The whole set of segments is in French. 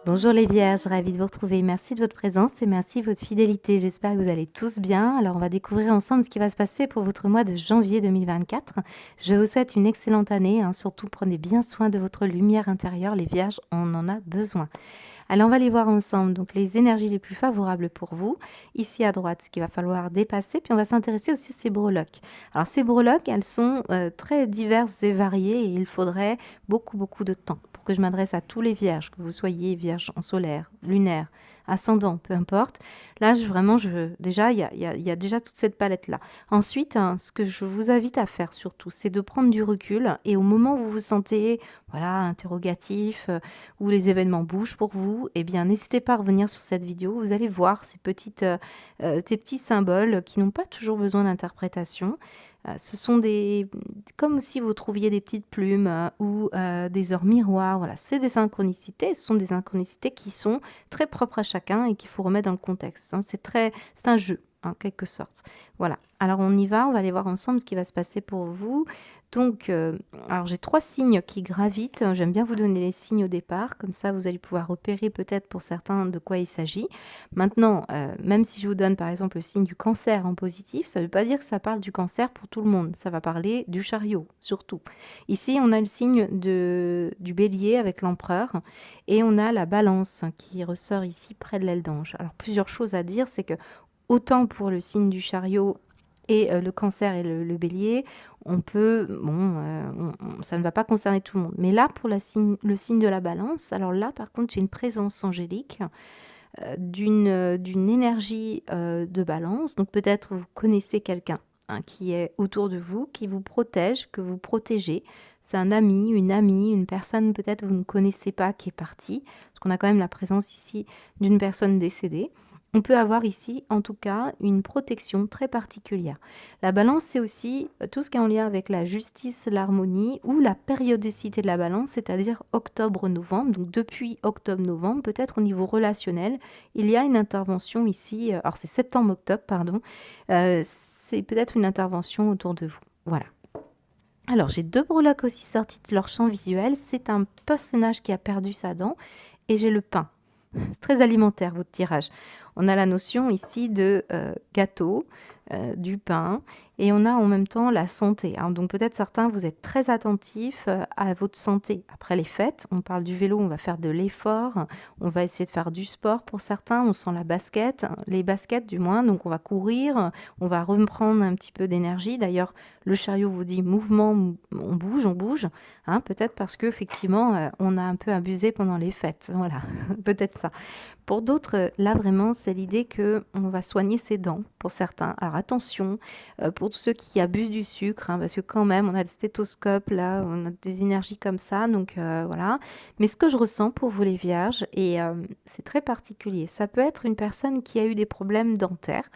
Bonjour les vierges, ravie de vous retrouver. Merci de votre présence et merci de votre fidélité. J'espère que vous allez tous bien. Alors on va découvrir ensemble ce qui va se passer pour votre mois de janvier 2024. Je vous souhaite une excellente année. Surtout prenez bien soin de votre lumière intérieure. Les vierges, on en a besoin. Alors on va les voir ensemble. Donc les énergies les plus favorables pour vous. Ici à droite, ce qu'il va falloir dépasser. Puis on va s'intéresser aussi à ces breloques. Alors ces breloques, elles sont très diverses et variées et il faudrait beaucoup de temps pour que je m'adresse à tous les vierges, que vous soyez vierge en solaire, lunaire, ascendant, peu importe. Là, déjà, il y a déjà toute cette palette-là. Ensuite, ce que je vous invite à faire surtout, c'est de prendre du recul et au moment où vous vous sentez voilà, interrogatif, où les événements bougent pour vous, eh bien, n'hésitez pas à revenir sur cette vidéo. Vous allez voir ces petits symboles qui n'ont pas toujours besoin d'interprétation. Ce sont comme si vous trouviez des petites plumes ou des heures miroirs. Voilà, c'est des synchronicités. Ce sont des synchronicités qui sont très propres à chacun et qu'il faut remettre dans le contexte. C'est un jeu, en quelque sorte. Voilà. Alors on y va. On va aller voir ensemble ce qui va se passer pour vous. Donc, alors j'ai 3 signes qui gravitent. J'aime bien vous donner les signes au départ. Comme ça, vous allez pouvoir repérer peut-être pour certains de quoi il s'agit. Maintenant, même si je vous donne par exemple le signe du cancer en positif, ça ne veut pas dire que ça parle du cancer pour tout le monde. Ça va parler du chariot, surtout. Ici, on a le signe du bélier avec l'empereur et on a la balance qui ressort ici près de l'aile d'ange. Alors, plusieurs choses à dire, c'est que autant pour le signe du chariot et le cancer et le bélier, on peut, ça ne va pas concerner tout le monde. Mais là, pour le signe de la balance, alors là, par contre, j'ai une présence angélique d'une énergie de balance. Donc peut-être vous connaissez quelqu'un qui est autour de vous, qui vous protège, que vous protégez. C'est un ami, une personne peut-être vous ne connaissez pas qui est partie, parce qu'on a quand même la présence ici d'une personne décédée. On peut avoir ici, en tout cas, une protection très particulière. La balance, c'est aussi tout ce qui est en lien avec la justice, l'harmonie ou la périodicité de la balance, c'est-à-dire octobre-novembre. Donc, depuis octobre-novembre, peut-être au niveau relationnel, il y a une intervention ici. Alors, c'est septembre-octobre, pardon. C'est peut-être une intervention autour de vous. Voilà. Alors, j'ai 2 breloques aussi sorties de leur champ visuel. C'est un personnage qui a perdu sa dent et j'ai le pain. C'est très alimentaire, votre tirage. On a la notion ici de gâteau, du pain, et on a en même temps la santé. Donc peut-être certains, vous êtes très attentifs à votre santé. Après les fêtes, on parle du vélo, on va faire de l'effort, on va essayer de faire du sport pour certains, on sent les baskets du moins, donc on va courir, on va reprendre un petit peu d'énergie. D'ailleurs, le chariot vous dit mouvement, on bouge, peut-être parce qu'effectivement, on a un peu abusé pendant les fêtes. Voilà, peut-être ça. Pour d'autres, là vraiment, c'est l'idée qu'on va soigner ses dents pour certains. Alors attention, pour tous ceux qui abusent du sucre, parce que quand même, on a le stéthoscope, là, on a des énergies comme ça, donc voilà. Mais ce que je ressens pour vous les vierges, et c'est très particulier, ça peut être une personne qui a eu des problèmes dentaires,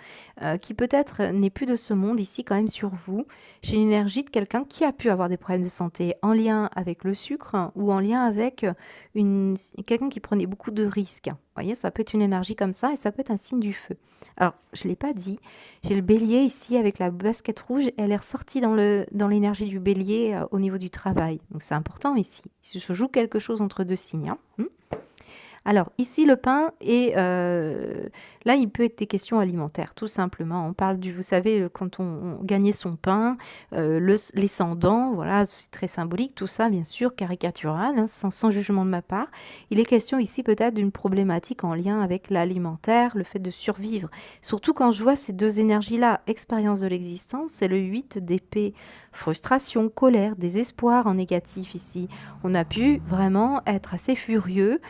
qui peut-être n'est plus de ce monde, ici quand même sur vous. J'ai une énergie de quelqu'un qui a pu avoir des problèmes de santé en lien avec le sucre ou en lien avec quelqu'un qui prenait beaucoup de risques. Vous voyez, ça peut être une énergie comme ça et ça peut être un signe du feu. Alors, je ne l'ai pas dit, j'ai le bélier ici avec la basket rouge et elle est ressortie dans l'énergie du bélier au niveau du travail. Donc, c'est important ici. Il se joue quelque chose entre 2 signes. Alors, ici, le pain, et là, il peut être des questions alimentaires, tout simplement. On parle vous savez, quand on gagnait son pain, les sans-dents, voilà, c'est très symbolique, tout ça, bien sûr, caricatural, sans jugement de ma part. Il est question ici peut-être d'une problématique en lien avec l'alimentaire, le fait de survivre. Surtout quand je vois ces 2 énergies-là, expérience de l'existence, c'est le 8 d'épée, frustration, colère, désespoir en négatif ici. On a pu vraiment être assez furieux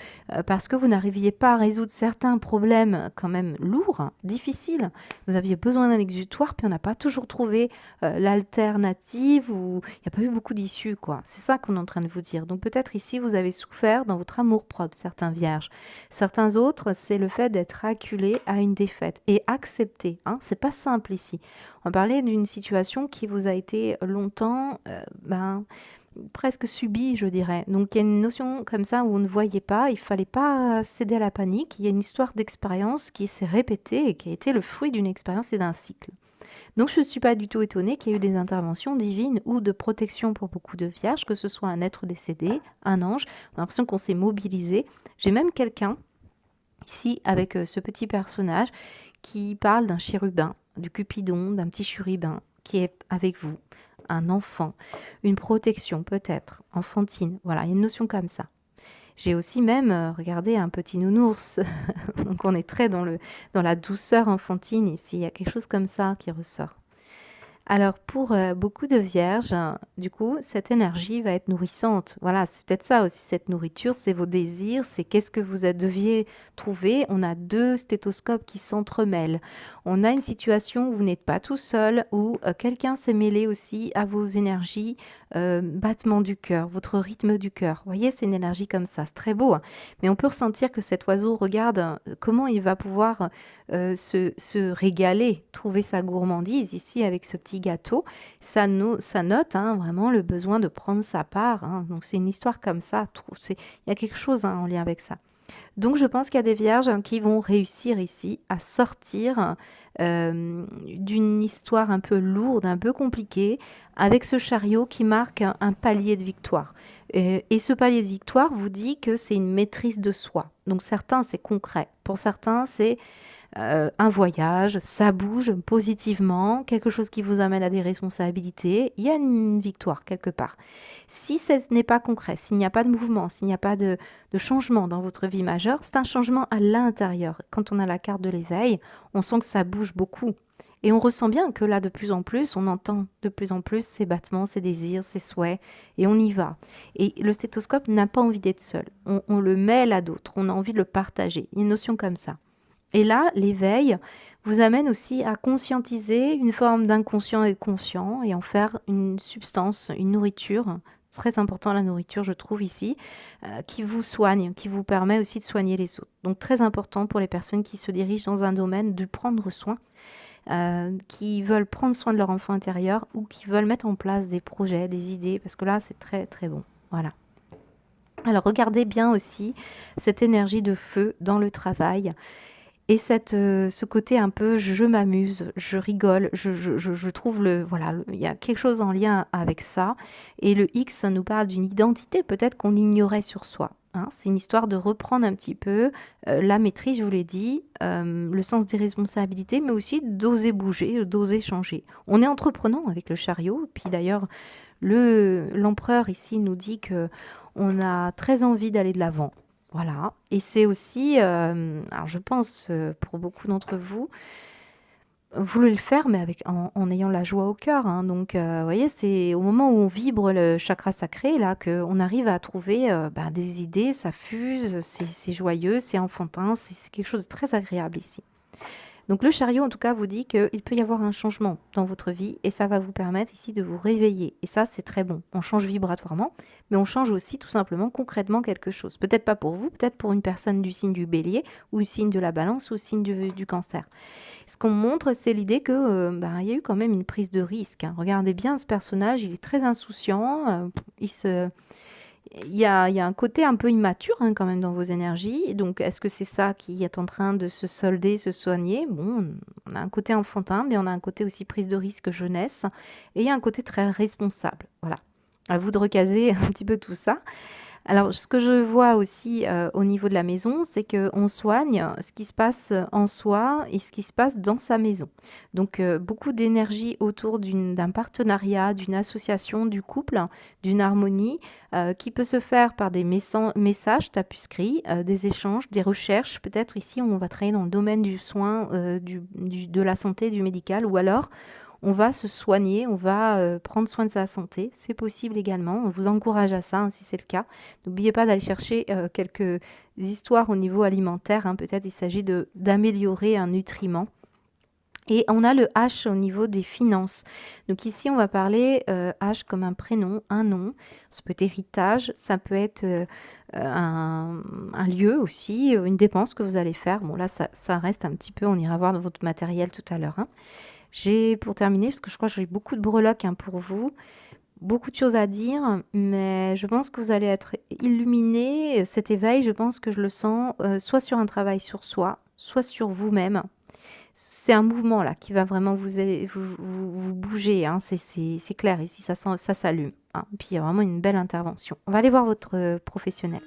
parce que vous n'arriviez pas à résoudre certains problèmes quand même lourds, difficiles. Vous aviez besoin d'un exutoire, puis on n'a pas toujours trouvé l'alternative ou il n'y a pas eu beaucoup d'issues, quoi. C'est ça qu'on est en train de vous dire. Donc peut-être ici, vous avez souffert dans votre amour-propre, certains vierges. Certains autres, c'est le fait d'être acculé à une défaite et accepter. C'est pas simple ici. On va parler d'une situation qui vous a été longtemps presque subie, je dirais. Donc il y a une notion comme ça où on ne voyait pas, il fallait pas céder à la panique. Il y a une histoire d'expérience qui s'est répétée et qui a été le fruit d'une expérience et d'un cycle. Donc je ne suis pas du tout étonnée qu'il y ait eu des interventions divines ou de protection pour beaucoup de vierges, que ce soit un être décédé, un ange. On a l'impression qu'on s'est mobilisé. J'ai même quelqu'un ici avec ce petit personnage qui parle d'un chérubin, du Cupidon, d'un petit chérubin qui est avec vous, un enfant, une protection peut-être, enfantine. Voilà, il y a une notion comme ça. J'ai aussi même regardé un petit nounours. Donc on est très dans la douceur enfantine ici. Il y a quelque chose comme ça qui ressort. Alors pour beaucoup de vierges, du coup, cette énergie va être nourrissante. Voilà, c'est peut-être ça aussi, cette nourriture, c'est vos désirs, c'est qu'est-ce que vous deviez trouver. On a deux stéthoscopes qui s'entremêlent. On a une situation où vous n'êtes pas tout seul, où quelqu'un s'est mêlé aussi à vos énergies, battement du cœur, votre rythme du cœur. Vous voyez, c'est une énergie comme ça, c'est très beau, hein. Mais on peut ressentir que cet oiseau regarde comment il va pouvoir se régaler, trouver sa gourmandise ici avec ce petit gâteau. Ça note hein, vraiment le besoin de prendre sa part, hein. Donc c'est une histoire comme ça. Il y a quelque chose hein, en lien avec ça. Donc je pense qu'il y a des vierges hein, qui vont réussir ici à sortir d'une histoire un peu lourde, un peu compliquée, avec ce chariot qui marque un palier de victoire. Et ce palier de victoire vous dit que c'est une maîtrise de soi. Donc certains, c'est concret. Pour certains, c'est un voyage, ça bouge positivement, quelque chose qui vous amène à des responsabilités, il y a une victoire quelque part. Si ce n'est pas concret, s'il n'y a pas de mouvement, s'il n'y a pas de changement dans votre vie majeure, c'est un changement à l'intérieur. Quand on a la carte de l'éveil, on sent que ça bouge beaucoup. Et on ressent bien que là, de plus en plus, on entend de plus en plus ses battements, ses désirs, ses souhaits, et on y va. Et le stéthoscope n'a pas envie d'être seul. On le mêle à d'autres, on a envie de le partager. Il y a une notion comme ça. Et là, l'éveil vous amène aussi à conscientiser une forme d'inconscient et de conscient et en faire une substance, une nourriture. Très important la nourriture, je trouve ici, qui vous soigne, qui vous permet aussi de soigner les autres. Donc très important pour les personnes qui se dirigent dans un domaine de prendre soin, qui veulent prendre soin de leur enfant intérieur ou qui veulent mettre en place des projets, des idées, parce que là, c'est très très bon. Voilà. Alors regardez bien aussi cette énergie de feu dans le travail. Et ce côté un peu je m'amuse, je rigole, je trouve voilà, il y a quelque chose en lien avec ça. Et le X nous parle d'une identité peut-être qu'on ignorait sur soi, hein. C'est une histoire de reprendre un petit peu la maîtrise, je vous l'ai dit, le sens des responsabilités, mais aussi d'oser bouger, d'oser changer. On est entreprenant avec le chariot, puis d'ailleurs l'empereur ici nous dit que on a très envie d'aller de l'avant. Voilà, et c'est aussi, alors je pense pour beaucoup d'entre vous, vous voulez le faire, mais en ayant la joie au cœur, hein. Donc, vous voyez, c'est au moment où on vibre le chakra sacré, là, qu'on arrive à trouver des idées, ça fuse, c'est joyeux, c'est enfantin, c'est quelque chose de très agréable ici. Donc le chariot, en tout cas, vous dit qu'il peut y avoir un changement dans votre vie et ça va vous permettre ici de vous réveiller. Et ça, c'est très bon. On change vibratoirement, mais on change aussi tout simplement concrètement quelque chose. Peut-être pas pour vous, peut-être pour une personne du signe du bélier ou du signe de la balance ou du signe du cancer. Ce qu'on montre, c'est l'idée que il y a eu quand même une prise de risque, hein. Regardez bien ce personnage, il est très insouciant, il y a un côté un peu immature hein, quand même dans vos énergies. Donc, est-ce que c'est ça qui est en train de se solder, se soigner? Bon, on a un côté enfantin, mais on a un côté aussi prise de risque jeunesse. Et il y a un côté très responsable. Voilà. À vous de recaser un petit peu tout ça. Alors, ce que je vois aussi au niveau de la maison, c'est qu'on soigne ce qui se passe en soi et ce qui se passe dans sa maison. Donc, beaucoup d'énergie autour d'un partenariat, d'une association, du couple, d'une harmonie qui peut se faire par des messages tapuscrits, des échanges, des recherches. Peut-être ici, on va travailler dans le domaine du soin, de la santé, du médical, ou alors on va se soigner, on va prendre soin de sa santé. C'est possible également. On vous encourage à ça hein, si c'est le cas. N'oubliez pas d'aller chercher quelques histoires au niveau alimentaire, hein. Peut-être il s'agit d'améliorer un nutriment. Et on a le H au niveau des finances. Donc ici, on va parler H comme un prénom, un nom. Ça peut être héritage, ça peut être un lieu aussi, une dépense que vous allez faire. Bon là, ça reste un petit peu, on ira voir dans votre matériel tout à l'heure, hein. J'ai, pour terminer, parce que je crois que j'ai beaucoup de breloques hein, pour vous, beaucoup de choses à dire, mais je pense que vous allez être illuminé. Cet éveil, je pense que je le sens soit sur un travail sur soi, soit sur vous-même, C'est un mouvement là qui va vraiment vous bouger, hein, c'est clair ici, ça s'allume, hein. Puis il y a vraiment une belle intervention. On va aller voir votre professionnel.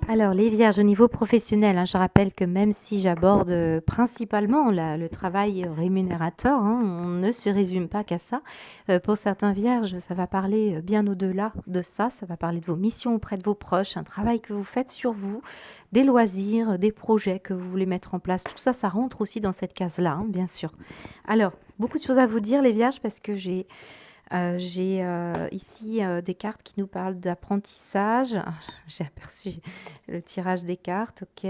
Alors, les vierges, au niveau professionnel, hein, je rappelle que même si j'aborde principalement le travail rémunérateur, hein, on ne se résume pas qu'à ça. Pour certains vierges, ça va parler bien au-delà de ça. Ça va parler de vos missions auprès de vos proches, un travail que vous faites sur vous, des loisirs, des projets que vous voulez mettre en place. Tout ça, ça rentre aussi dans cette case-là, hein, bien sûr. Alors, beaucoup de choses à vous dire, les vierges, parce que j'ai ici des cartes qui nous parlent d'apprentissage. Ah, j'ai aperçu le tirage des cartes, ok.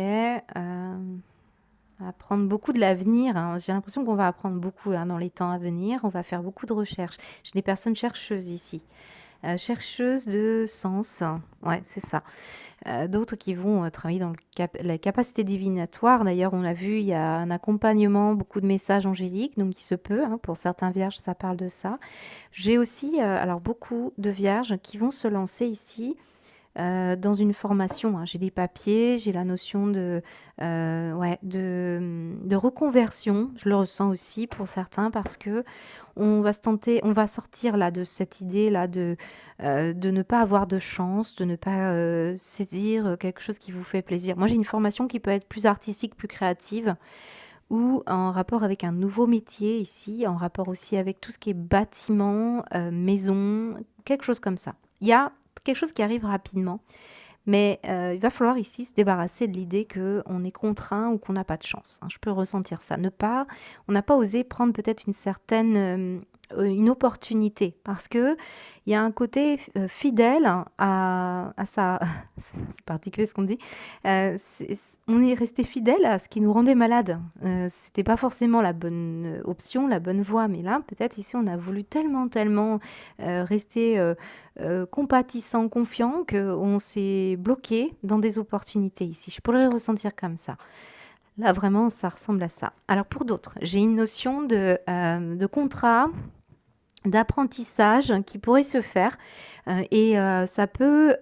Apprendre beaucoup de l'avenir, hein. J'ai l'impression qu'on va apprendre beaucoup hein, dans les temps à venir. On va faire beaucoup de recherches. J'ai des personnes chercheuses ici. Chercheuses de sens, ouais, c'est ça. D'autres qui vont travailler dans la capacité divinatoire. D'ailleurs, on l'a vu, il y a un accompagnement, beaucoup de messages angéliques, donc il se peut, hein, pour certains vierges, ça parle de ça. J'ai aussi, alors beaucoup de vierges qui vont se lancer ici dans une formation, hein. J'ai des papiers, j'ai la notion ouais, de reconversion. Je le ressens aussi pour certains parce que on va se tenter, on va sortir là de cette idée là de ne pas avoir de chance, de ne pas saisir quelque chose qui vous fait plaisir. Moi, j'ai une formation qui peut être plus artistique, plus créative, ou en rapport avec un nouveau métier ici, en rapport aussi avec tout ce qui est bâtiment, maison, quelque chose comme ça. Il y a quelque chose qui arrive rapidement, mais il va falloir ici se débarrasser de l'idée qu'on est contraint ou qu'on n'a pas de chance, hein. Je peux ressentir ça. On n'a pas osé prendre peut-être une opportunité parce que il y a un côté fidèle à ça. C'est particulier ce qu'on dit. On est resté fidèle à ce qui nous rendait malade. C'était pas forcément la bonne option, la bonne voie, mais là, peut-être ici, on a voulu tellement rester compatissant, confiant, qu'on s'est bloqué dans des opportunités ici. Je pourrais le ressentir comme ça. Là, vraiment, ça ressemble à ça. Alors, pour d'autres, j'ai une notion de contrat, d'apprentissage qui pourrait se faire. Et ça peut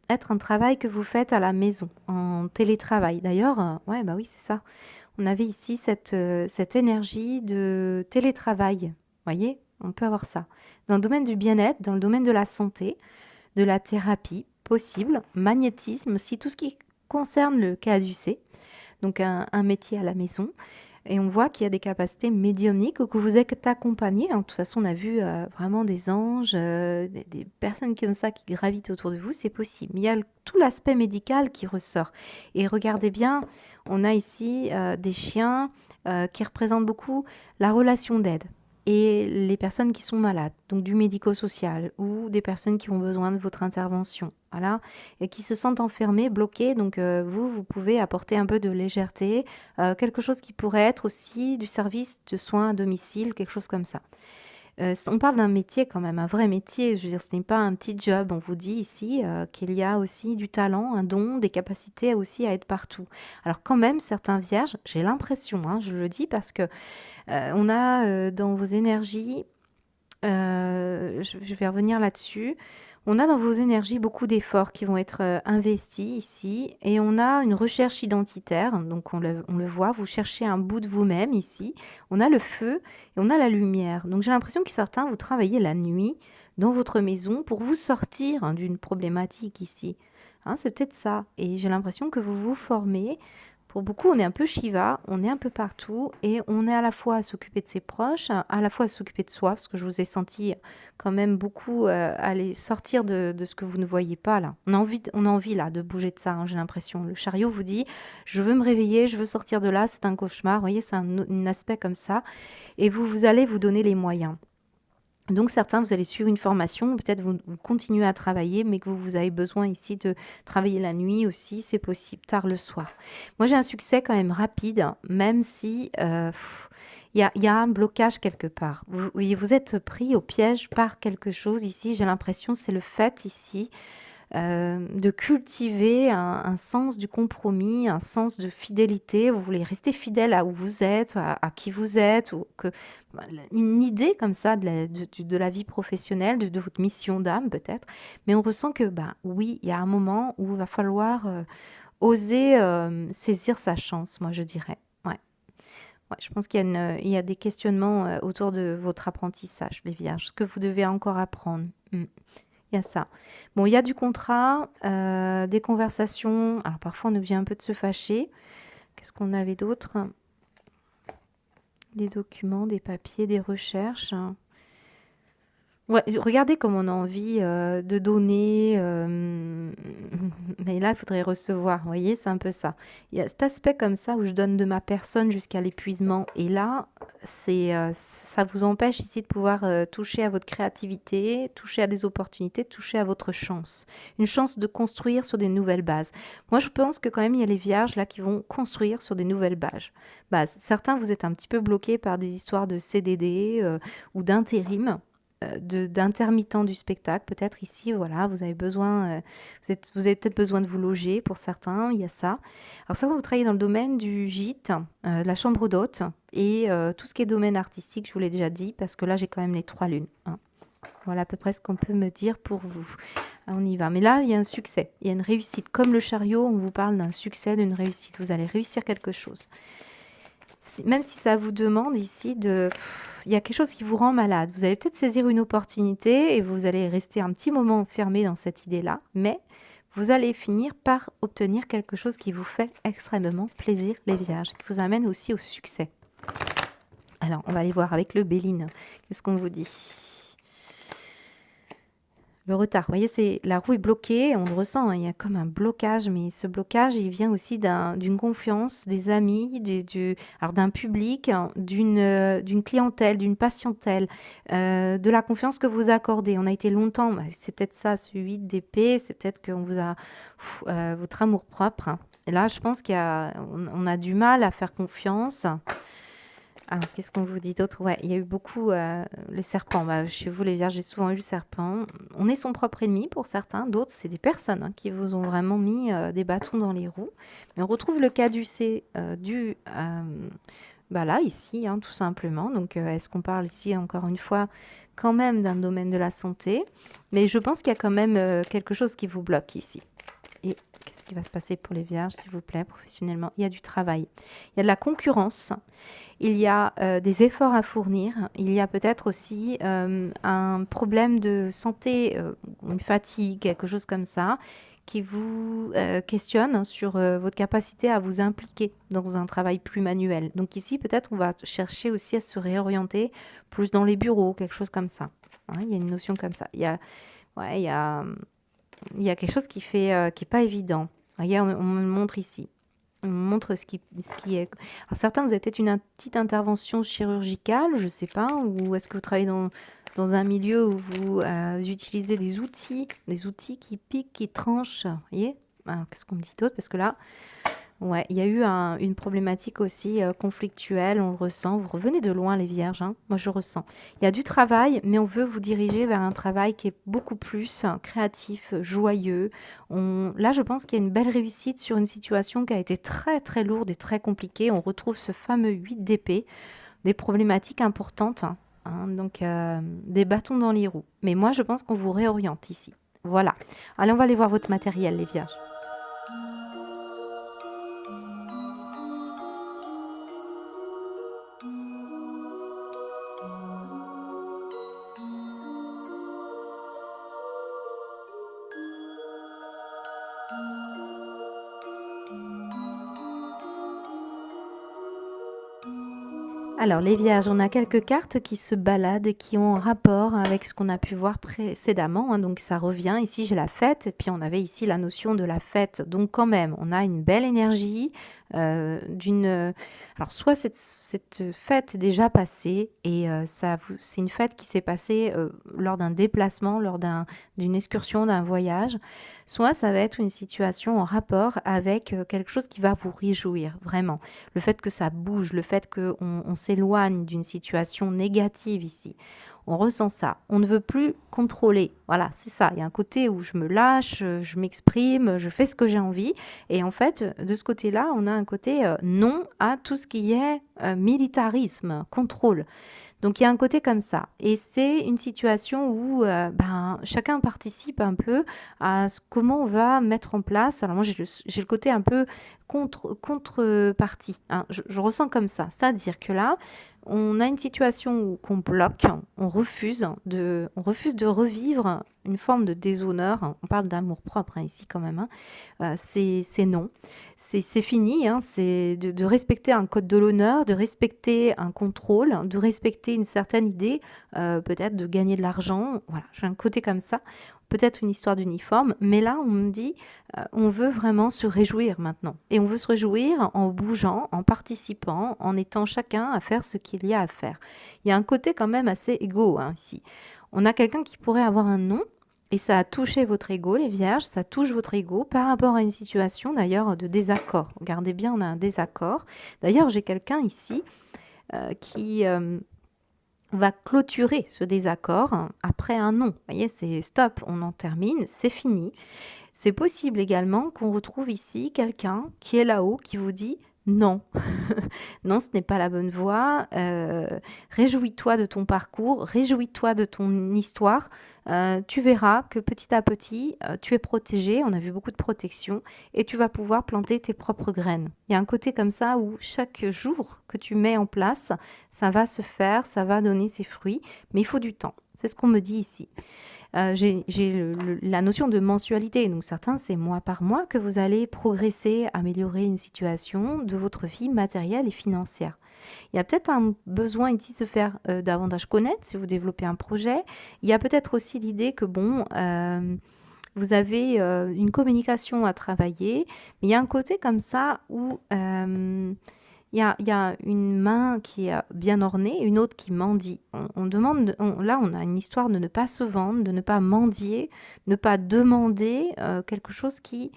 être un travail que vous faites à la maison, en télétravail. D'ailleurs, ouais, bah oui, c'est ça. On avait ici cette énergie de télétravail. Voyez, on peut avoir ça. Dans le domaine du bien-être, dans le domaine de la santé, de la thérapie possible, magnétisme, aussi tout ce qui concerne le caducé, donc un métier à la maison. Et on voit qu'il y a des capacités médiumniques ou que vous êtes accompagné. De toute façon, on a vu vraiment des anges, des personnes comme ça qui gravitent autour de vous, c'est possible. Mais il y a tout l'aspect médical qui ressort. Et regardez bien, on a ici des chiens qui représentent beaucoup la relation d'aide et les personnes qui sont malades, donc du médico-social ou des personnes qui ont besoin de votre intervention, voilà, et qui se sentent enfermées, bloquées. Donc vous pouvez apporter un peu de légèreté, quelque chose qui pourrait être aussi du service de soins à domicile, quelque chose comme ça. On parle d'un métier quand même, un vrai métier. Je veux dire, ce n'est pas un petit job. On vous dit ici qu'il y a aussi du talent, un don, des capacités aussi à être partout. Alors quand même, certains vierges, j'ai l'impression, hein, je le dis parce que on a dans vos énergies, je vais revenir là-dessus, on a dans vos énergies beaucoup d'efforts qui vont être investis ici et on a une recherche identitaire, donc on le voit, vous cherchez un bout de vous-même ici, on a le feu et on a la lumière. Donc j'ai l'impression que certains, vous travaillez la nuit dans votre maison pour vous sortir hein, d'une problématique ici. Hein, c'est peut-être ça. Et j'ai l'impression que vous vous formez. Pour beaucoup, on est un peu Shiva, on est un peu partout et on est à la fois à s'occuper de ses proches, à la fois à s'occuper de soi, parce que je vous ai senti quand même beaucoup aller sortir de ce que vous ne voyez pas là. On a envie là de bouger de ça, hein, j'ai l'impression. Le chariot vous dit, je veux me réveiller, je veux sortir de là, c'est un cauchemar. Vous voyez, c'est un aspect comme ça. Et vous allez vous donner les moyens. Donc certains, vous allez suivre une formation, peut-être vous continuez à travailler, mais que vous avez besoin ici de travailler la nuit aussi, c'est possible, tard le soir. Moi, j'ai un succès quand même rapide, hein, même si il y a un blocage quelque part. Vous êtes pris au piège par quelque chose ici, j'ai l'impression, c'est le fait ici de cultiver un sens du compromis, un sens de fidélité. Vous voulez rester fidèle à où vous êtes, à qui vous êtes, ou que une idée comme ça de la vie professionnelle, de votre mission d'âme peut-être. Mais on ressent que, oui, il y a un moment où il va falloir oser saisir sa chance, moi je dirais. Ouais. Ouais, je pense il y a des questionnements autour de votre apprentissage, les vierges, ce que vous devez encore apprendre. Il y a ça. Bon, il y a du contrat, des conversations. Alors parfois, on est obligé un peu de se fâcher. Qu'est-ce qu'on avait d'autre? Des documents, des papiers, des recherches. Ouais, regardez comme on a envie de donner, mais là, il faudrait recevoir. Vous voyez, c'est un peu ça. Il y a cet aspect comme ça où je donne de ma personne jusqu'à l'épuisement. Et là, ça vous empêche ici de pouvoir toucher à votre créativité, toucher à des opportunités, toucher à votre chance. Une chance de construire sur des nouvelles bases. Moi, je pense que quand même, il y a les vierges là qui vont construire sur des nouvelles bases. Certains, vous êtes un petit peu bloqués par des histoires de CDD ou d'intérim. D'intermittent du spectacle, peut-être ici, voilà, vous avez besoin, vous avez peut-être besoin de vous loger pour certains, il y a ça. Alors certains, vous travaillez dans le domaine du gîte, de la chambre d'hôte et tout ce qui est domaine artistique, je vous l'ai déjà dit, parce que là, j'ai quand même les 3 lunes. Voilà à peu près ce qu'on peut me dire pour vous. On y va. Mais là, il y a un succès, il y a une réussite. Comme le chariot, on vous parle d'un succès, d'une réussite. Vous allez réussir quelque chose. Même si ça vous demande ici il y a quelque chose qui vous rend malade. Vous allez peut-être saisir une opportunité et vous allez rester un petit moment enfermé dans cette idée-là, mais vous allez finir par obtenir quelque chose qui vous fait extrêmement plaisir, les vierges, qui vous amène aussi au succès. Alors, on va aller voir avec le Béline. Qu'est-ce qu'on vous dit ? Le retard, vous voyez, la roue est bloquée, on le ressent, il y a comme un blocage, mais ce blocage, il vient aussi d'une confiance, des amis, alors d'un public, d'une clientèle, d'une patientèle, de la confiance que vous accordez. On a été longtemps, c'est peut-être ça, ce 8 d'épée, c'est peut-être qu'on vous a votre amour-propre. Et là, je pense on a du mal à faire confiance. Alors, qu'est-ce qu'on vous dit d'autre? Ouais, il y a eu beaucoup les serpents. Chez vous, les vierges, j'ai souvent eu le serpent. On est son propre ennemi pour certains. D'autres, c'est des personnes qui vous ont vraiment mis des bâtons dans les roues. Mais on retrouve le caducée là, ici, tout simplement. Donc, est-ce qu'on parle ici, encore une fois, quand même d'un domaine de la santé? Mais je pense qu'il y a quand même quelque chose qui vous bloque ici. Et qu'est-ce qui va se passer pour les vierges, s'il vous plaît, professionnellement? Il y a du travail, il y a de la concurrence, il y a des efforts à fournir, il y a peut-être aussi un problème de santé, une fatigue, quelque chose comme ça, qui vous questionne sur votre capacité à vous impliquer dans un travail plus manuel. Donc ici, peut-être, on va chercher aussi à se réorienter plus dans les bureaux, quelque chose comme ça. Il y a une notion comme ça. Il y a quelque chose qui est pas évident. Regarde, on me le montre ici. On me montre ce qui est. Alors certains, vous avez peut-être une petite intervention chirurgicale, je ne sais pas, ou est-ce que vous travaillez dans un milieu où vous utilisez des outils qui piquent, qui tranchent. Vous voyez? Alors, qu'est-ce qu'on me dit d'autre? Parce que là, ouais, il y a eu une problématique aussi conflictuelle, on le ressent. Vous revenez de loin, les vierges, moi je ressens. Il y a du travail, mais on veut vous diriger vers un travail qui est beaucoup plus créatif, joyeux. Là, je pense qu'il y a une belle réussite sur une situation qui a été très très lourde et très compliquée. On retrouve ce fameux 8 d'épée, des problématiques importantes, donc des bâtons dans les roues. Mais moi, je pense qu'on vous réoriente ici. Voilà. Allez, on va aller voir votre matériel, les vierges. Alors, les vierges, on a quelques cartes qui se baladent et qui ont un rapport avec ce qu'on a pu voir précédemment. Donc, ça revient. Ici, j'ai la fête. Et puis, on avait ici la notion de la fête. Donc, quand même, on a une belle énergie Alors, soit cette fête est déjà passée et c'est une fête qui s'est passée lors d'un déplacement, lors d'une excursion, d'un voyage. Soit ça va être une situation en rapport avec quelque chose qui va vous réjouir, vraiment. Le fait que ça bouge, le fait qu'on s'éloigne d'une situation négative ici. On ressent ça. On ne veut plus contrôler. Voilà, c'est ça. Il y a un côté où je me lâche, je m'exprime, je fais ce que j'ai envie. Et en fait, de ce côté-là, on a un côté non à tout ce qui est militarisme, contrôle. Donc il y a un côté comme ça. Et c'est une situation où chacun participe un peu à comment on va mettre en place. Alors moi j'ai le côté un peu contrepartie. Hein. Je ressens comme ça. C'est-à-dire que là, on a une situation où qu'on bloque, on refuse de revivre une forme de déshonneur. On parle d'amour propre hein, ici quand même. Hein. C'est non. C'est fini, hein, c'est de respecter un code de l'honneur, de respecter un contrôle, de respecter une certaine idée, peut-être de gagner de l'argent. Voilà, j'ai un côté comme ça, peut-être une histoire d'uniforme, mais là on me dit, on veut vraiment se réjouir maintenant. Et on veut se réjouir en bougeant, en participant, en étant chacun à faire ce qu'il y a à faire. Il y a un côté quand même assez égaux hein, ici. On a quelqu'un qui pourrait avoir un nom, et ça a touché votre ego, les vierges, ça touche votre ego par rapport à une situation d'ailleurs de désaccord. Regardez bien, on a un désaccord. D'ailleurs, j'ai quelqu'un ici qui va clôturer ce désaccord après un non. Vous voyez, c'est stop, on en termine, c'est fini. C'est possible également qu'on retrouve ici quelqu'un qui est là-haut, qui vous dit non, non, ce n'est pas la bonne voie. Réjouis-toi de ton parcours, réjouis-toi de ton histoire. Tu verras que petit à petit, tu es protégé. On a vu beaucoup de protection et tu vas pouvoir planter tes propres graines. Il y a un côté comme ça où chaque jour que tu mets en place, ça va se faire, ça va donner ses fruits, mais il faut du temps. C'est ce qu'on me dit ici. J'ai la notion de mensualité. Donc certains, c'est mois par mois que vous allez progresser, améliorer une situation de votre vie matérielle et financière. Il y a peut-être un besoin ici de se faire davantage connaître si vous développez un projet. Il y a peut-être aussi l'idée que, vous avez une communication à travailler, mais il y a un côté comme ça où il y a une main qui est bien ornée, une autre qui mendie. On demande, là, on a une histoire de ne pas se vendre, de ne pas mendier, ne pas demander quelque chose qui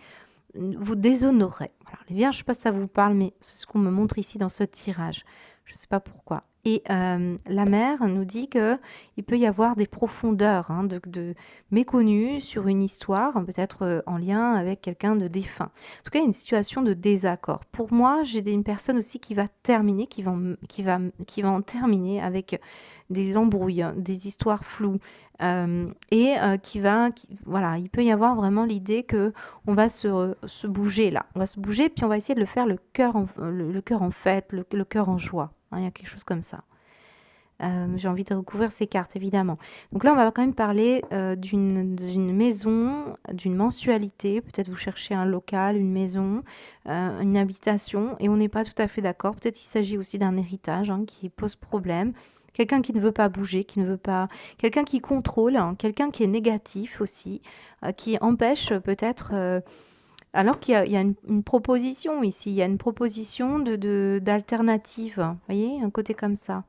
vous déshonorerait. Voilà. Les vierges, je ne sais pas si ça vous parle, mais c'est ce qu'on me montre ici dans ce tirage. Je ne sais pas pourquoi. Et la mère nous dit qu'il peut y avoir des profondeurs de méconnues sur une histoire, peut-être en lien avec quelqu'un de défunt. En tout cas, il y a une situation de désaccord. Pour moi, j'ai une personne aussi qui va terminer, qui va en terminer avec des embrouilles, des histoires floues. Voilà, il peut y avoir vraiment l'idée que on va se bouger là. On va se bouger, puis on va essayer de le faire le cœur en fête, le cœur en joie. Hein, il y a quelque chose comme ça. J'ai envie de recouvrir ces cartes, évidemment. Donc là, on va quand même parler d'une maison, d'une mensualité. Peut-être vous cherchez un local, une maison, une habitation, et on n'est pas tout à fait d'accord. Peut-être qu'il s'agit aussi d'un héritage qui pose problème. Quelqu'un qui ne veut pas bouger, qui ne veut pas... Quelqu'un qui contrôle, quelqu'un qui est négatif aussi, qui empêche peut-être... alors qu'il y a une proposition ici, il y a une proposition d'alternative. Vous voyez, un côté comme ça.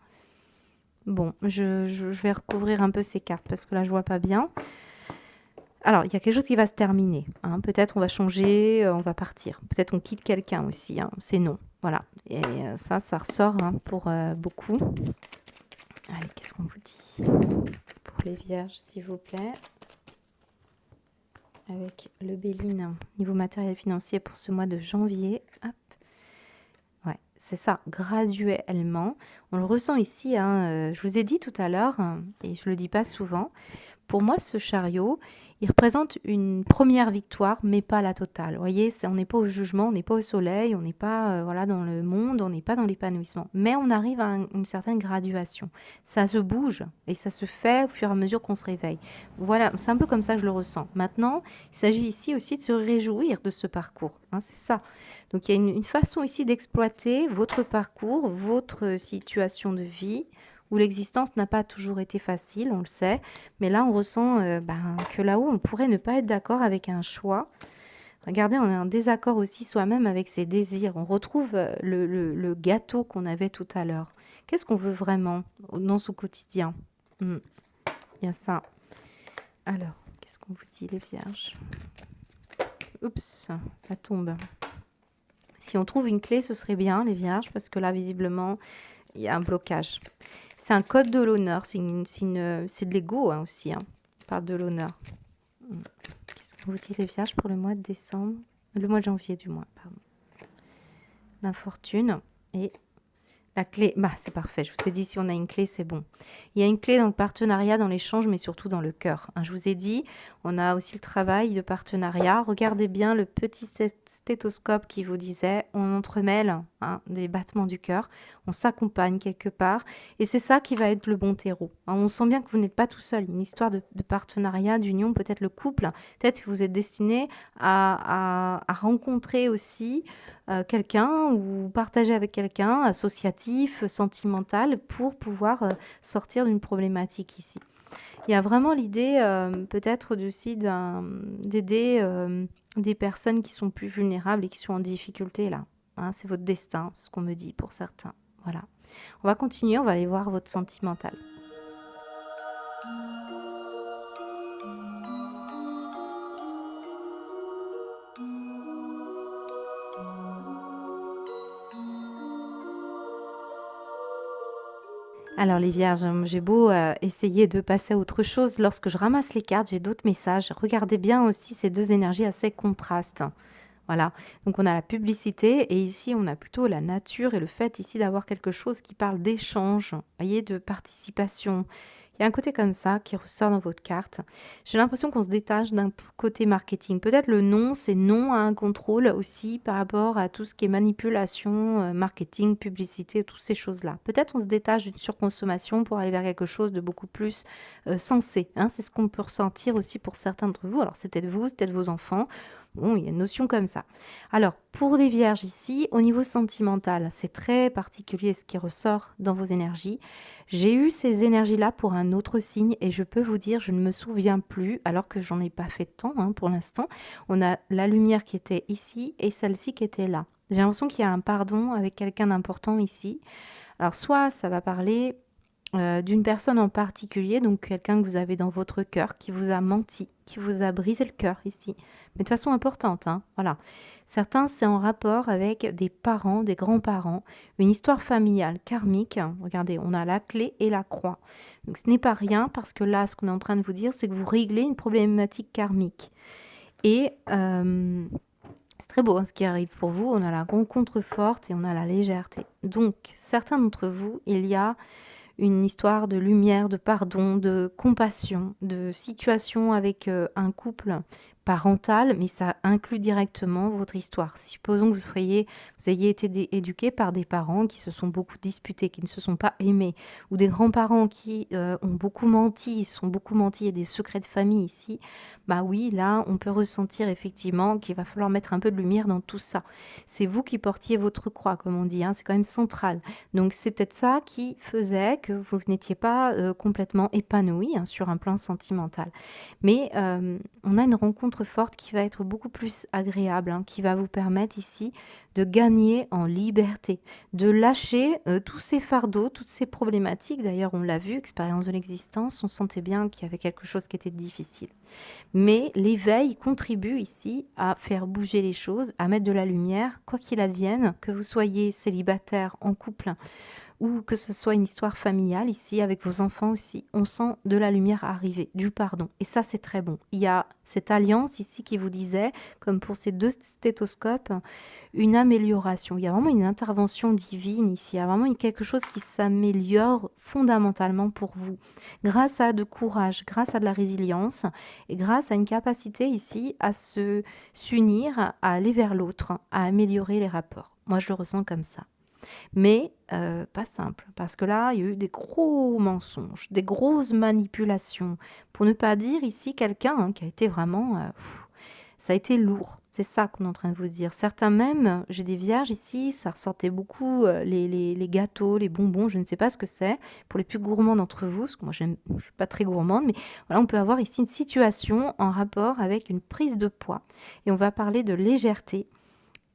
Bon, je vais recouvrir un peu ces cartes parce que là, je vois pas bien. Alors, il y a quelque chose qui va se terminer. Hein. Peut-être on va changer, on va partir. Peut-être on quitte quelqu'un aussi. Hein. C'est non. Voilà. Et ça ressort pour beaucoup. Allez, qu'est-ce qu'on vous dit pour les vierges, s'il vous plaît? Avec le Béline, niveau matériel financier pour ce mois de janvier. Hop. Ouais, c'est ça, graduellement. On le ressent ici, je vous ai dit tout à l'heure, et je ne le dis pas souvent, pour moi, ce chariot, il représente une première victoire, mais pas la totale. Vous voyez, on n'est pas au jugement, on n'est pas au soleil, on n'est pas dans le monde, on n'est pas dans l'épanouissement. Mais on arrive à une certaine graduation. Ça se bouge et ça se fait au fur et à mesure qu'on se réveille. Voilà, c'est un peu comme ça que je le ressens. Maintenant, il s'agit ici aussi de se réjouir de ce parcours. Hein, c'est ça. Donc, il y a une façon ici d'exploiter votre parcours, votre situation de vie, où l'existence n'a pas toujours été facile, on le sait. Mais là, on ressent que là-haut, on pourrait ne pas être d'accord avec un choix. Regardez, on a un désaccord aussi soi-même avec ses désirs. On retrouve le gâteau qu'on avait tout à l'heure. Qu'est-ce qu'on veut vraiment dans son quotidien? Il y a ça. Alors, qu'est-ce qu'on vous dit, les vierges? Oups, ça tombe. Si on trouve une clé, ce serait bien, les vierges, parce que là, visiblement, il y a un blocage. C'est un code de l'honneur, c'est de l'ego hein, aussi. Hein. On parle de l'honneur. Qu'est-ce qu'on vous dit les vierges pour le mois de décembre? Le mois de janvier du moins, pardon. L'infortune et la clé. Bah, c'est parfait, je vous ai dit si on a une clé, c'est bon. Il y a une clé dans le partenariat, dans l'échange, mais surtout dans le cœur. Hein, je vous ai dit, on a aussi le travail de partenariat. Regardez bien le petit stéthoscope qui vous disait, on entremêle les battements du cœur, on s'accompagne quelque part, et c'est ça qui va être le bon terreau. Hein, on sent bien que vous n'êtes pas tout seul. Une histoire de partenariat, d'union, peut-être le couple, peut-être que vous êtes destiné à rencontrer aussi quelqu'un ou partager avec quelqu'un, associatif, sentimental, pour pouvoir sortir d'une problématique ici. Il y a vraiment l'idée peut-être aussi d'aider des personnes qui sont plus vulnérables et qui sont en difficulté là. Hein, c'est votre destin, ce qu'on me dit pour certains. Voilà. On va continuer, on va aller voir votre sentimental. Alors les vierges, j'ai beau essayer de passer à autre chose, lorsque je ramasse les cartes, j'ai d'autres messages. Regardez bien aussi ces deux énergies assez contrastes. Voilà, donc on a la publicité et ici on a plutôt la nature et le fait ici d'avoir quelque chose qui parle d'échange, voyez, de participation. Il y a un côté comme ça qui ressort dans votre carte. J'ai l'impression qu'on se détache d'un côté marketing. Peut-être le non, c'est non à un contrôle aussi par rapport à tout ce qui est manipulation, marketing, publicité, toutes ces choses-là. Peut-être on se détache d'une surconsommation pour aller vers quelque chose de beaucoup plus sensé. Hein. C'est ce qu'on peut ressentir aussi pour certains d'entre vous. Alors c'est peut-être vous, c'est peut-être vos enfants. Bon, il y a une notion comme ça. Alors, pour les vierges ici, au niveau sentimental, c'est très particulier ce qui ressort dans vos énergies. J'ai eu ces énergies-là pour un autre signe et je peux vous dire, je ne me souviens plus, alors que j'en ai pas fait tant pour l'instant. On a la lumière qui était ici et celle-ci qui était là. J'ai l'impression qu'il y a un pardon avec quelqu'un d'important ici. Alors, soit ça va parler d'une personne en particulier, donc quelqu'un que vous avez dans votre cœur, qui vous a menti, qui vous a brisé le cœur ici, mais de façon importante, hein, voilà. Certains, c'est en rapport avec des parents, des grands-parents, une histoire familiale, karmique. Regardez, on a la clé et la croix. Donc ce n'est pas rien, parce que là, ce qu'on est en train de vous dire, c'est que vous réglez une problématique karmique. Et c'est très beau ce qui arrive pour vous, on a la rencontre forte et on a la légèreté. Donc, certains d'entre vous, il y a une histoire de lumière, de pardon, de compassion, de situation avec un couple parental, mais ça inclut directement votre histoire. Supposons que vous ayez été éduqués par des parents qui se sont beaucoup disputés, qui ne se sont pas aimés, ou des grands-parents qui ont beaucoup menti, il y a des secrets de famille ici. Bah oui, là, on peut ressentir effectivement qu'il va falloir mettre un peu de lumière dans tout ça. C'est vous qui portiez votre croix, comme on dit, c'est quand même central. Donc c'est peut-être ça qui faisait que vous n'étiez pas complètement épanoui sur un plan sentimental. Mais on a une rencontre forte qui va être beaucoup plus agréable, qui va vous permettre ici de gagner en liberté, de lâcher tous ces fardeaux, toutes ces problématiques. D'ailleurs, on l'a vu, expérience de l'existence, on sentait bien qu'il y avait quelque chose qui était difficile. Mais l'éveil contribue ici à faire bouger les choses, à mettre de la lumière, quoi qu'il advienne, que vous soyez célibataire, en couple, ou que ce soit une histoire familiale ici, avec vos enfants aussi, on sent de la lumière arriver, du pardon. Et ça, c'est très bon. Il y a cette alliance ici qui vous disait, comme pour ces deux stéthoscopes, une amélioration. Il y a vraiment une intervention divine ici. Il y a vraiment quelque chose qui s'améliore fondamentalement pour vous. Grâce à de courage, grâce à de la résilience et grâce à une capacité ici à s'unir, à aller vers l'autre, à améliorer les rapports. Moi, je le ressens comme ça. Mais pas simple, parce que là, il y a eu des gros mensonges, des grosses manipulations, pour ne pas dire ici quelqu'un qui a été vraiment... ça a été lourd, c'est ça qu'on est en train de vous dire. Certains même, j'ai des vierges ici, ça ressortait beaucoup, les gâteaux, les bonbons, je ne sais pas ce que c'est, pour les plus gourmands d'entre vous, parce que moi je ne suis pas très gourmande, mais voilà, on peut avoir ici une situation en rapport avec une prise de poids, et on va parler de légèreté,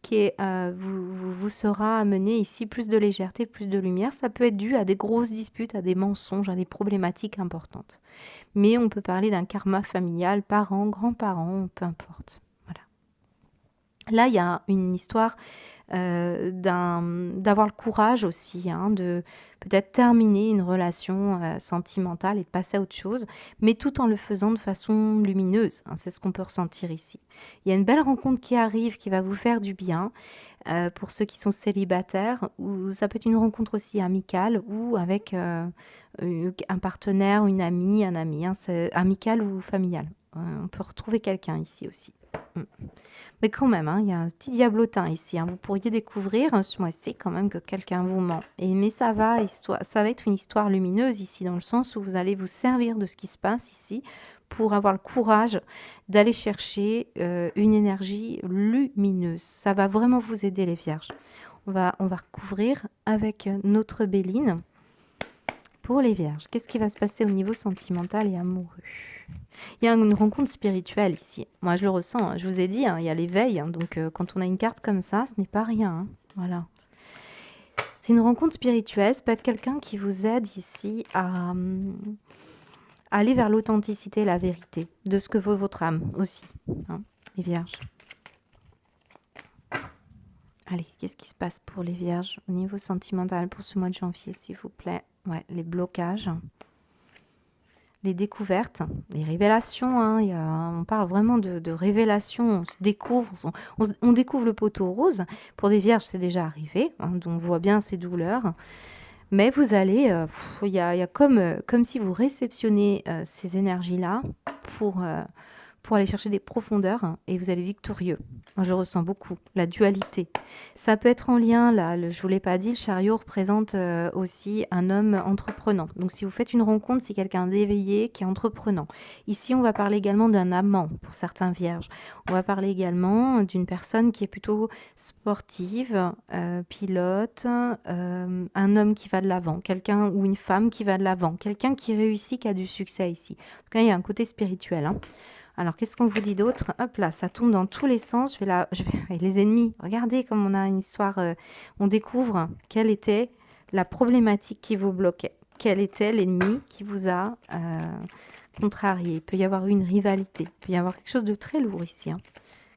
qui vous sera amené ici plus de légèreté, plus de lumière. Ça peut être dû à des grosses disputes, à des mensonges, à des problématiques importantes. Mais on peut parler d'un karma familial, parents, grands-parents, peu importe. Voilà. Là, il y a une histoire d'avoir le courage aussi, hein, de peut-être terminer une relation sentimentale et de passer à autre chose, mais tout en le faisant de façon lumineuse, hein, c'est ce qu'on peut ressentir ici. Il y a une belle rencontre qui arrive, qui va vous faire du bien, pour ceux qui sont célibataires, ou ça peut être une rencontre aussi amicale ou avec un partenaire, une amie, un ami, hein, c'est amical ou familial. On peut retrouver quelqu'un ici aussi. Mm. Mais quand même, hein, il y a un petit diablotin ici, hein. Vous pourriez découvrir ce mois-ci quand même que quelqu'un vous ment. Mais ça va être une histoire lumineuse ici, dans le sens où vous allez vous servir de ce qui se passe ici pour avoir le courage d'aller chercher une énergie lumineuse. Ça va vraiment vous aider, les vierges. On va recouvrir avec notre Béline pour les vierges. Qu'est-ce qui va se passer au niveau sentimental et amoureux? Il y a une rencontre spirituelle ici. Moi, je le ressens, hein. Je vous ai dit, hein, il y a l'éveil. Hein, donc, quand on a une carte comme ça, ce n'est pas rien. Hein. Voilà. C'est une rencontre spirituelle. Ça peut être quelqu'un qui vous aide ici à aller vers l'authenticité et la vérité de ce que vaut votre âme aussi, hein, les vierges. Allez, qu'est-ce qui se passe pour les vierges au niveau sentimental pour ce mois de janvier, s'il vous plaît? Ouais, les blocages, les découvertes, les révélations. Hein, on parle vraiment de révélations. On se découvre, on découvre le poteau rose. Pour des vierges, c'est déjà arrivé. Hein, donc on voit bien ces douleurs. Mais vous allez, il y a comme si vous réceptionnez ces énergies-là pour aller chercher des profondeurs, hein, et vous allez victorieux. Moi, je le ressens beaucoup, la dualité. Ça peut être en lien, là, je ne vous l'ai pas dit, le chariot représente aussi un homme entreprenant. Donc, si vous faites une rencontre, c'est quelqu'un d'éveillé qui est entreprenant. Ici, on va parler également d'un amant pour certains vierges. On va parler également d'une personne qui est plutôt sportive, pilote, un homme qui va de l'avant, quelqu'un ou une femme qui va de l'avant, quelqu'un qui réussit, qui a du succès ici. En tout cas, il y a un côté spirituel, hein. Alors, qu'est-ce qu'on vous dit d'autre? Hop là, ça tombe dans tous les sens. Les ennemis, regardez comme on a une histoire. On découvre quelle était la problématique qui vous bloquait. Quel était l'ennemi qui vous a contrarié. Il peut y avoir une rivalité. Il peut y avoir quelque chose de très lourd ici, hein.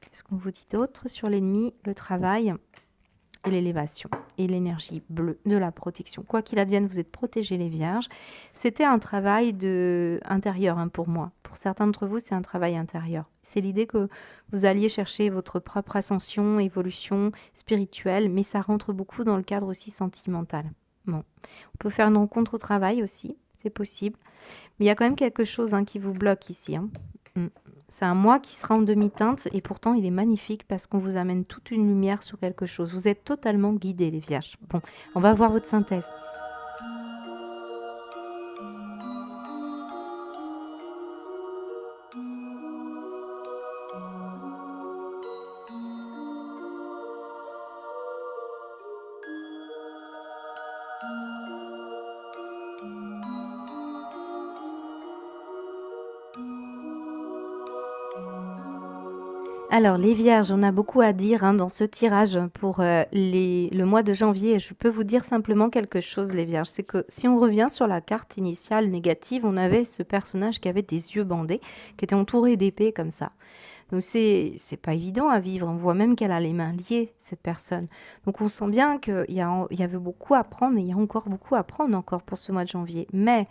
Qu'est-ce qu'on vous dit d'autre sur l'ennemi? Le travail et l'élévation et l'énergie bleue de la protection. Quoi qu'il advienne, vous êtes protégés, les vierges. C'était un travail intérieur, hein, pour moi. Pour certains d'entre vous, c'est un travail intérieur. C'est l'idée que vous alliez chercher votre propre ascension, évolution spirituelle, mais ça rentre beaucoup dans le cadre aussi sentimental. Bon. On peut faire une rencontre au travail aussi, c'est possible. Mais il y a quand même quelque chose, hein, qui vous bloque ici, hein. C'est un mois qui sera en demi-teinte et pourtant il est magnifique parce qu'on vous amène toute une lumière sur quelque chose. Vous êtes totalement guidés, les vierges. Bon, on va voir votre synthèse. Alors, les vierges, on a beaucoup à dire, hein, dans ce tirage pour le mois de janvier. Je peux vous dire simplement quelque chose, les vierges. C'est que si on revient sur la carte initiale négative, on avait ce personnage qui avait des yeux bandés, qui était entouré d'épées comme ça. Donc, c'est pas évident à vivre. On voit même qu'elle a les mains liées, cette personne. Donc, on sent bien qu'il y avait beaucoup à prendre et il y a encore beaucoup à prendre encore pour ce mois de janvier. Mais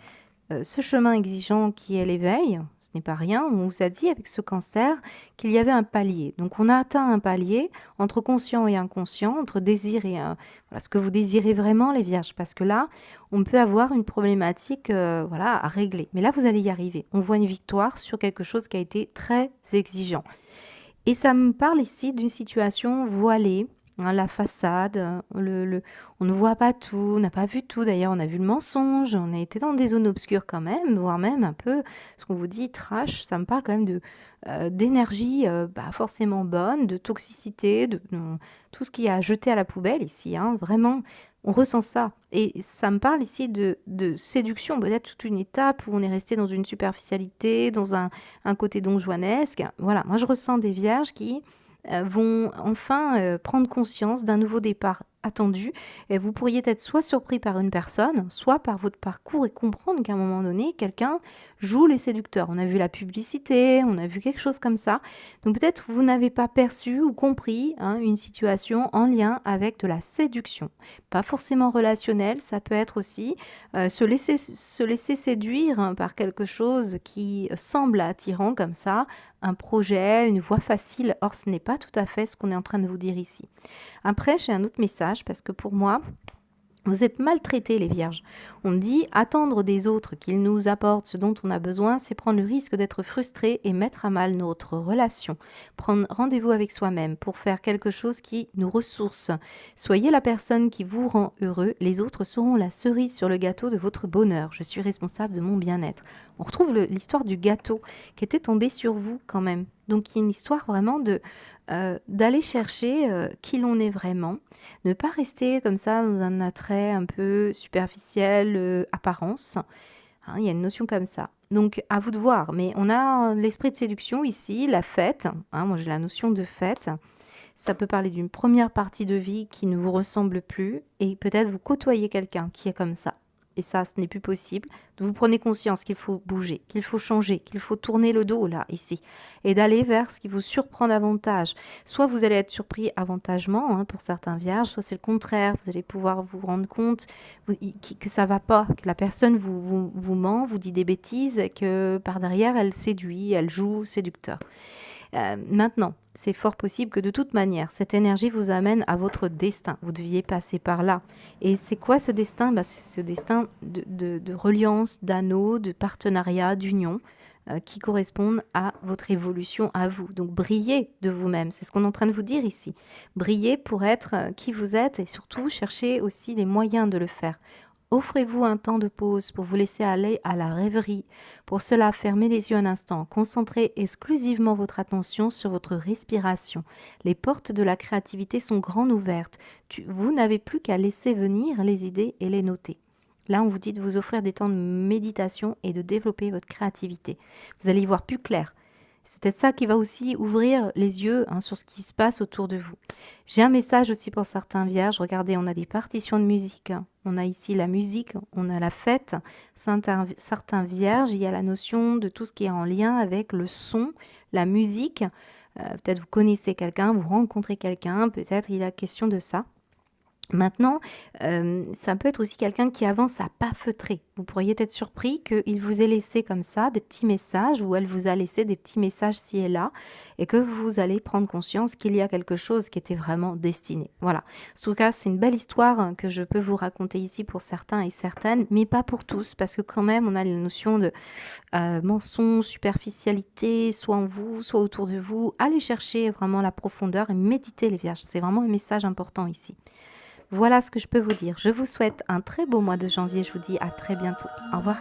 ce chemin exigeant qui est l'éveil, ce n'est pas rien. On vous a dit avec ce cancer qu'il y avait un palier. Donc on a atteint un palier entre conscient et inconscient, entre désir et voilà, ce que vous désirez vraiment, les vierges. Parce que là, on peut avoir une problématique voilà, à régler. Mais là, vous allez y arriver. On voit une victoire sur quelque chose qui a été très exigeant. Et ça me parle ici d'une situation voilée. Hein, la façade, on ne voit pas tout, on n'a pas vu tout. D'ailleurs, on a vu le mensonge, on a été dans des zones obscures quand même, voire même un peu, ce qu'on vous dit, trash. Ça me parle quand même d'énergie pas forcément bonne, de toxicité, de tout ce qui a jeté à la poubelle ici. Hein, vraiment, on ressent ça. Et ça me parle ici de séduction, peut-être toute une étape où on est resté dans une superficialité, dans un côté donjuanesque. Voilà, moi je ressens des vierges qui vont enfin prendre conscience d'un nouveau départ attendu. Et vous pourriez être soit surpris par une personne, soit par votre parcours et comprendre qu'à un moment donné, quelqu'un jouent les séducteurs. On a vu la publicité, on a vu quelque chose comme ça. Donc peut-être vous n'avez pas perçu ou compris une situation en lien avec de la séduction. Pas forcément relationnelle, ça peut être aussi se laisser séduire par quelque chose qui semble attirant comme ça, un projet, une voie facile. Or, ce n'est pas tout à fait ce qu'on est en train de vous dire ici. Après, j'ai un autre message parce que pour moi, vous êtes maltraités les vierges. On me dit attendre des autres qu'ils nous apportent ce dont on a besoin, c'est prendre le risque d'être frustré et mettre à mal notre relation. Prendre rendez-vous avec soi-même pour faire quelque chose qui nous ressource. Soyez la personne qui vous rend heureux, les autres seront la cerise sur le gâteau de votre bonheur. Je suis responsable de mon bien-être. On retrouve l'histoire du gâteau qui était tombé sur vous quand même. Donc il y a une histoire vraiment d'aller chercher qui l'on est vraiment, ne pas rester comme ça dans un attrait un peu superficiel, apparence. Il y a une notion comme ça. Donc à vous de voir, mais on a l'esprit de séduction ici, la fête. Moi j'ai la notion de fête. Ça peut parler d'une première partie de vie qui ne vous ressemble plus et peut-être vous côtoyez quelqu'un qui est comme ça. Et ça, ce n'est plus possible. Vous prenez conscience qu'il faut bouger, qu'il faut changer, qu'il faut tourner le dos là, ici, et d'aller vers ce qui vous surprend davantage. Soit vous allez être surpris avantagement pour certains vierges, soit c'est le contraire. Vous allez pouvoir vous rendre compte que ça va pas, que la personne vous ment, vous dit des bêtises, et que par derrière, elle séduit, elle joue séducteur. Maintenant, c'est fort possible que de toute manière, cette énergie vous amène à votre destin. Vous deviez passer par là. Et c'est quoi ce destin? C'est ce destin de reliance, d'anneau, de partenariat, d'union qui correspondent à votre évolution à vous. Donc, brillez de vous-même. C'est ce qu'on est en train de vous dire ici. Brillez pour être qui vous êtes et surtout, cherchez aussi les moyens de le faire. Offrez-vous un temps de pause pour vous laisser aller à la rêverie. Pour cela, fermez les yeux un instant. Concentrez exclusivement votre attention sur votre respiration. Les portes de la créativité sont grandes ouvertes. Vous n'avez plus qu'à laisser venir les idées et les noter. Là, on vous dit de vous offrir des temps de méditation et de développer votre créativité. Vous allez y voir plus clair. C'est peut-être ça qui va aussi ouvrir les yeux sur ce qui se passe autour de vous. J'ai un message aussi pour certains vierges. Regardez, on a des partitions de musique. On a ici la musique, on a la fête. Certains vierges, il y a la notion de tout ce qui est en lien avec le son, la musique. Peut-être vous connaissez quelqu'un, vous rencontrez quelqu'un, peut-être il y a question de ça. Maintenant, ça peut être aussi quelqu'un qui avance à pas feutrer. Vous pourriez être surpris qu'il vous ait laissé comme ça des petits messages ou elle vous a laissé des petits messages ci et là et que vous allez prendre conscience qu'il y a quelque chose qui était vraiment destiné. Voilà. En tout cas, c'est une belle histoire que je peux vous raconter ici pour certains et certaines, mais pas pour tous parce que quand même, on a la notion de mensonge, superficialité, soit en vous, soit autour de vous. Allez chercher vraiment la profondeur et méditez les vierges. C'est vraiment un message important ici. Voilà ce que je peux vous dire. Je vous souhaite un très beau mois de janvier. Je vous dis à très bientôt. Au revoir.